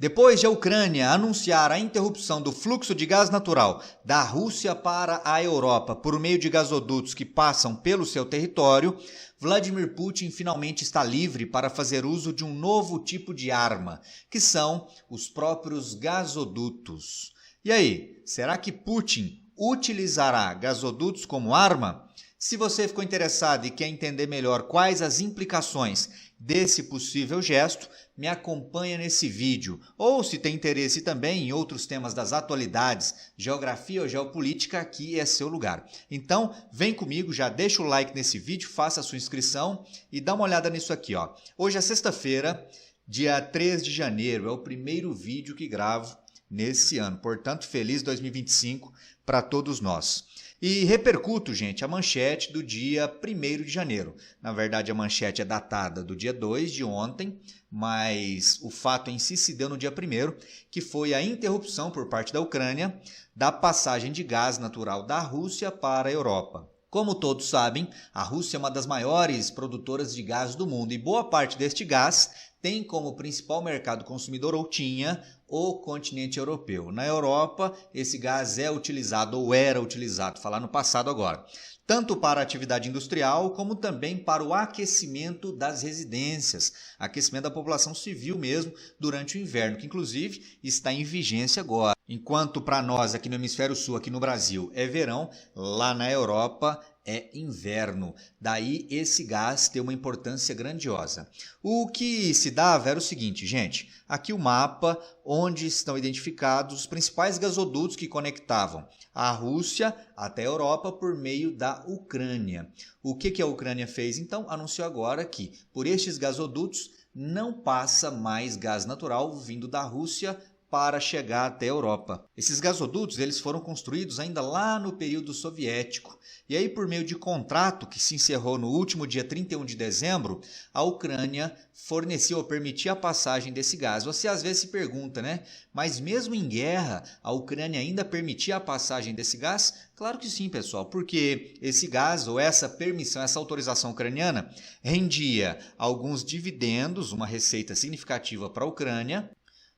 Depois de a Ucrânia anunciar a interrupção do fluxo de gás natural da Rússia para a Europa por meio de gasodutos que passam pelo seu território, Vladimir Putin finalmente está livre para fazer uso de um novo tipo de arma, que são os próprios gasodutos. E aí, será que Putin utilizará gasodutos como arma? Se você ficou interessado e quer entender melhor quais as implicações desse possível gesto, me acompanha nesse vídeo. Ou se tem interesse também em outros temas das atualidades, geografia ou geopolítica, aqui é seu lugar. Então, vem comigo, já deixa o like nesse vídeo, faça a sua inscrição e dá uma olhada nisso aqui, ó. Hoje é sexta-feira, dia 3 de janeiro, é o primeiro vídeo que gravo nesse ano. Portanto, feliz 2025 para todos nós. E repercuto, gente, a manchete do dia 1º de janeiro. Na verdade, a manchete é datada do dia 2 de ontem, mas o fato em si se deu no dia 1º, que foi a interrupção por parte da Ucrânia da passagem de gás natural da Rússia para a Europa. Como todos sabem, a Rússia é uma das maiores produtoras de gás do mundo e boa parte deste gás tem como principal mercado consumidor, ou tinha, o continente europeu. Na Europa, esse gás é utilizado ou era utilizado, falar no passado agora, tanto para a atividade industrial como também para o aquecimento das residências, aquecimento da população civil mesmo durante o inverno, que inclusive está em vigência agora. Enquanto para nós aqui no hemisfério sul, aqui no Brasil, é verão, lá na Europa é inverno. Daí esse gás tem uma importância grandiosa. O que se dava era o seguinte, gente, aqui o mapa onde estão identificados os principais gasodutos que conectavam a Rússia até a Europa por meio da Ucrânia. O que a Ucrânia fez? Então, anunciou agora que por estes gasodutos não passa mais gás natural vindo da Rússia para chegar até a Europa. Esses gasodutos eles foram construídos ainda lá no período soviético. E aí, por meio de contrato que se encerrou no último dia 31 de dezembro, a Ucrânia fornecia ou permitia a passagem desse gás. Você às vezes se pergunta, né? Mas mesmo em guerra, a Ucrânia ainda permitia a passagem desse gás? Claro que sim, pessoal, porque esse gás ou essa permissão, essa autorização ucraniana rendia alguns dividendos, uma receita significativa para a Ucrânia.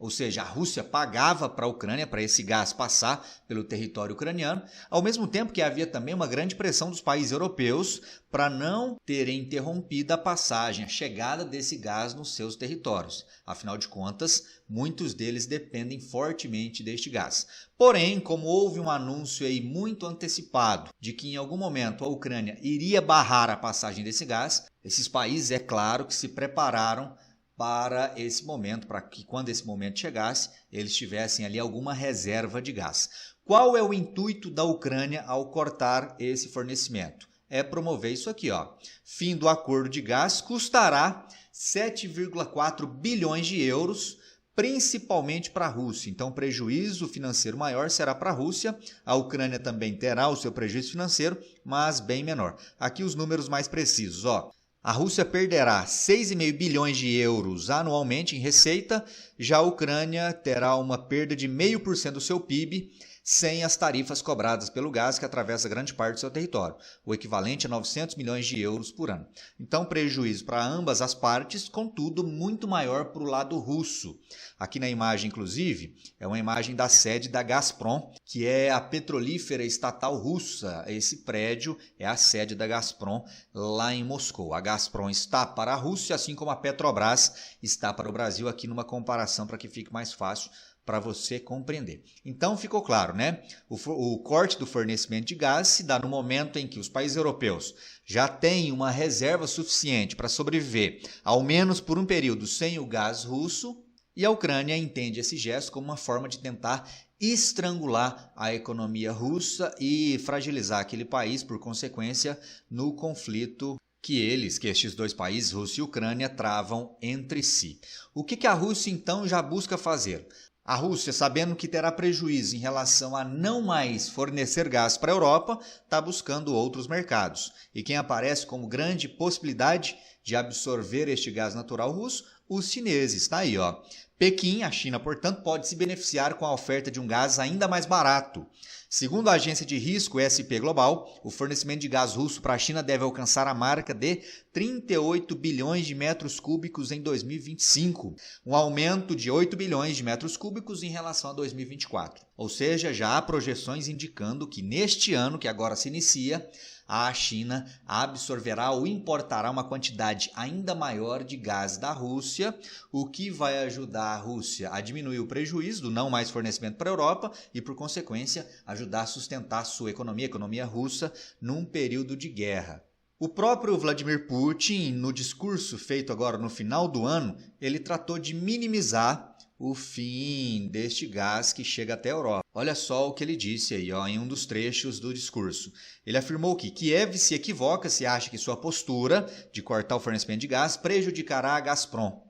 Ou seja, a Rússia pagava para a Ucrânia para esse gás passar pelo território ucraniano, ao mesmo tempo que havia também uma grande pressão dos países europeus para não terem interrompido a passagem, a chegada desse gás nos seus territórios. Afinal de contas, muitos deles dependem fortemente deste gás. Porém, como houve um anúncio aí muito antecipado de que em algum momento a Ucrânia iria barrar a passagem desse gás, esses países, é claro, que se prepararam para esse momento, para que quando esse momento chegasse, eles tivessem ali alguma reserva de gás. Qual é o intuito da Ucrânia ao cortar esse fornecimento? É promover isso aqui, ó. Fim do acordo de gás custará 7,4 bilhões de euros, principalmente para a Rússia. Então, o prejuízo financeiro maior será para a Rússia. A Ucrânia também terá o seu prejuízo financeiro, mas bem menor. Aqui os números mais precisos, ó. A Rússia perderá 6,5 bilhões de euros anualmente em receita, já a Ucrânia terá uma perda de 0,5% do seu PIB, sem as tarifas cobradas pelo gás que atravessa grande parte do seu território, o equivalente a 900 milhões de euros por ano. Então, prejuízo para ambas as partes, contudo, muito maior para o lado russo. Aqui na imagem, inclusive, é uma imagem da sede da Gazprom, que é a petrolífera estatal russa. Esse prédio é a sede da Gazprom lá em Moscou. A Gazprom está para a Rússia, assim como a Petrobras está para o Brasil, aqui numa comparação para que fique mais fácil para você compreender. Então ficou claro, né? O corte do fornecimento de gás se dá no momento em que os países europeus já têm uma reserva suficiente para sobreviver, ao menos por um período, sem o gás russo, e a Ucrânia entende esse gesto como uma forma de tentar estrangular a economia russa e fragilizar aquele país, por consequência, no conflito que estes dois países, Rússia e Ucrânia, travam entre si. O que a Rússia, então, já busca fazer? A Rússia, sabendo que terá prejuízo em relação a não mais fornecer gás para a Europa, está buscando outros mercados. E quem aparece como grande possibilidade de absorver este gás natural russo? Os chineses, está aí, ó. Pequim, a China, portanto, pode se beneficiar com a oferta de um gás ainda mais barato. Segundo a agência de risco SP Global, o fornecimento de gás russo para a China deve alcançar a marca de 38 bilhões de metros cúbicos em 2025, um aumento de 8 bilhões de metros cúbicos em relação a 2024. Ou seja, já há projeções indicando que neste ano, que agora se inicia, a China absorverá ou importará uma quantidade ainda maior de gás da Rússia, o que vai ajudar a Rússia a diminuir o prejuízo do não mais fornecimento para a Europa e, por consequência, ajudar a sustentar sua economia, a economia russa, num período de guerra. O próprio Vladimir Putin, no discurso feito agora no final do ano, ele tratou de minimizar o fim deste gás que chega até a Europa. Olha só o que ele disse aí, ó, em um dos trechos do discurso. Ele afirmou que Kiev se equivoca se acha que sua postura de cortar o fornecimento de gás prejudicará a Gazprom.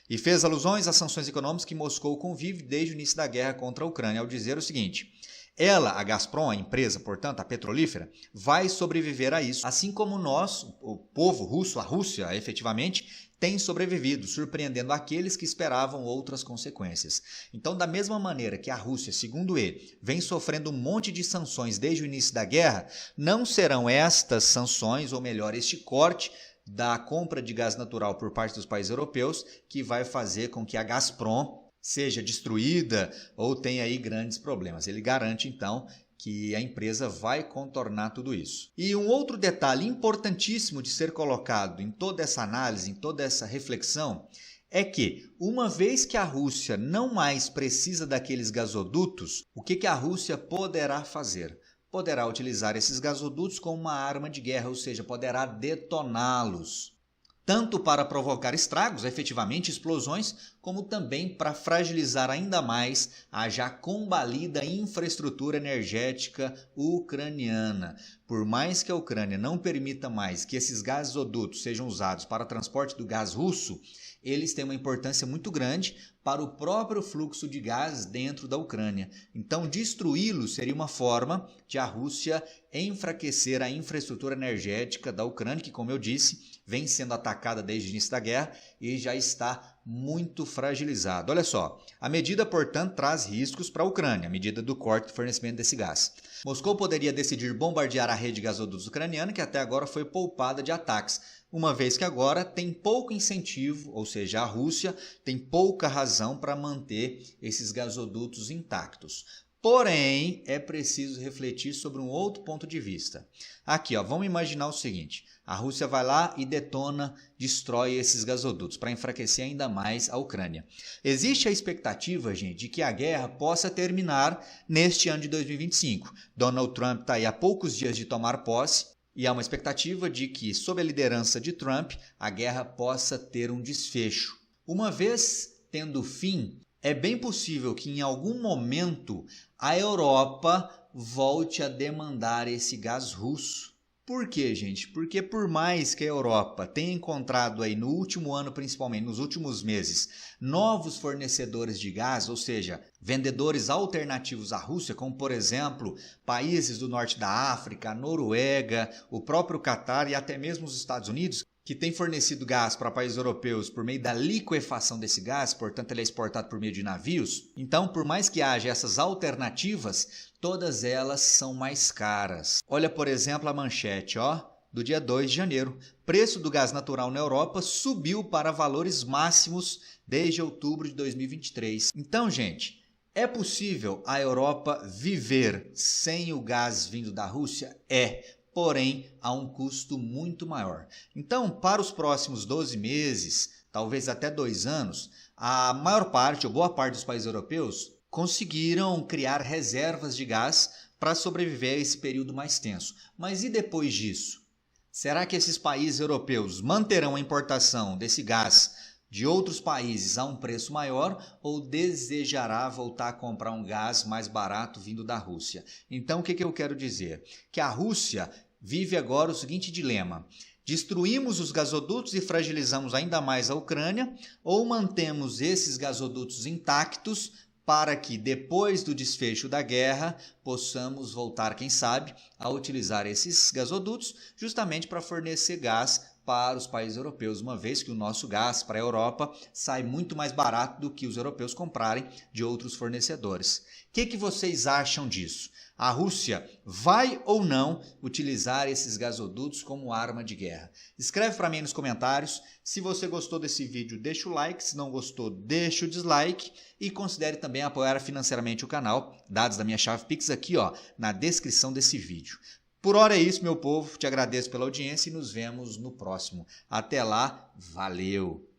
E fez alusões às sanções econômicas que Moscou convive desde o início da guerra contra a Ucrânia, ao dizer o seguinte: ela, a Gazprom, a empresa, portanto, a petrolífera, vai sobreviver a isso, assim como nós, o povo russo, a Rússia, efetivamente, tem sobrevivido, surpreendendo aqueles que esperavam outras consequências. Então, da mesma maneira que a Rússia, segundo ele, vem sofrendo um monte de sanções desde o início da guerra, não serão estas sanções, ou melhor, este corte da compra de gás natural por parte dos países europeus, que vai fazer com que a Gazprom seja destruída ou tenha aí grandes problemas. Ele garante, então, que a empresa vai contornar tudo isso. E um outro detalhe importantíssimo de ser colocado em toda essa análise, em toda essa reflexão, é que, uma vez que a Rússia não mais precisa daqueles gasodutos, o que a Rússia poderá fazer? Poderá utilizar esses gasodutos como uma arma de guerra, ou seja, poderá detoná-los. Tanto para provocar estragos, efetivamente explosões, como também para fragilizar ainda mais a já combalida infraestrutura energética ucraniana. Por mais que a Ucrânia não permita mais que esses gasodutos sejam usados para transporte do gás russo, eles têm uma importância muito grande para o próprio fluxo de gás dentro da Ucrânia. Então, destruí-los seria uma forma de a Rússia enfraquecer a infraestrutura energética da Ucrânia, que, como eu disse, vem sendo atacada desde o início da guerra e já está muito fragilizada. Olha só, a medida, portanto, traz riscos para a Ucrânia, a medida do corte do fornecimento desse gás. Moscou poderia decidir bombardear a rede de gasodutos ucraniana, que até agora foi poupada de ataques, uma vez que agora tem pouco incentivo, ou seja, a Rússia tem pouca razão para manter esses gasodutos intactos. Porém, é preciso refletir sobre um outro ponto de vista. Aqui, ó, vamos imaginar o seguinte: a Rússia vai lá e detona, destrói esses gasodutos para enfraquecer ainda mais a Ucrânia. Existe a expectativa, gente, de que a guerra possa terminar neste ano de 2025. Donald Trump está aí há poucos dias de tomar posse e há uma expectativa de que, sob a liderança de Trump, a guerra possa ter um desfecho. Uma vez tendo fim, é bem possível que em algum momento a Europa volte a demandar esse gás russo. Por quê, gente? Porque por mais que a Europa tenha encontrado aí no último ano, principalmente nos últimos meses, novos fornecedores de gás, ou seja, vendedores alternativos à Rússia, como por exemplo, países do norte da África, a Noruega, o próprio Catar e até mesmo os Estados Unidos, que tem fornecido gás para países europeus por meio da liquefação desse gás, portanto ele é exportado por meio de navios. Então, por mais que haja essas alternativas, todas elas são mais caras. Olha, por exemplo, a manchete, ó, do dia 2 de janeiro. Preço do gás natural na Europa subiu para valores máximos desde outubro de 2023. Então, gente, é possível a Europa viver sem o gás vindo da Rússia? É. Porém, a um custo muito maior. Então, para os próximos 12 meses, talvez até 2 anos, a maior parte ou boa parte dos países europeus conseguiram criar reservas de gás para sobreviver a esse período mais tenso. Mas e depois disso? Será que esses países europeus manterão a importação desse gás de outros países a um preço maior ou desejará voltar a comprar um gás mais barato vindo da Rússia? Então, o que eu quero dizer? Que a Rússia vive agora o seguinte dilema: destruímos os gasodutos e fragilizamos ainda mais a Ucrânia, ou mantemos esses gasodutos intactos para que, depois do desfecho da guerra, possamos voltar, quem sabe, a utilizar esses gasodutos justamente para fornecer gás para os países europeus, uma vez que o nosso gás para a Europa sai muito mais barato do que os europeus comprarem de outros fornecedores. O que vocês acham disso? A Rússia vai ou não utilizar esses gasodutos como arma de guerra? Escreve para mim nos comentários. Se você gostou desse vídeo, deixa o like. Se não gostou, deixa o dislike. E considere também apoiar financeiramente o canal. Dados da minha chave Pix aqui, ó, na descrição desse vídeo. Por hora é isso, meu povo. Te agradeço pela audiência e nos vemos no próximo. Até lá, valeu!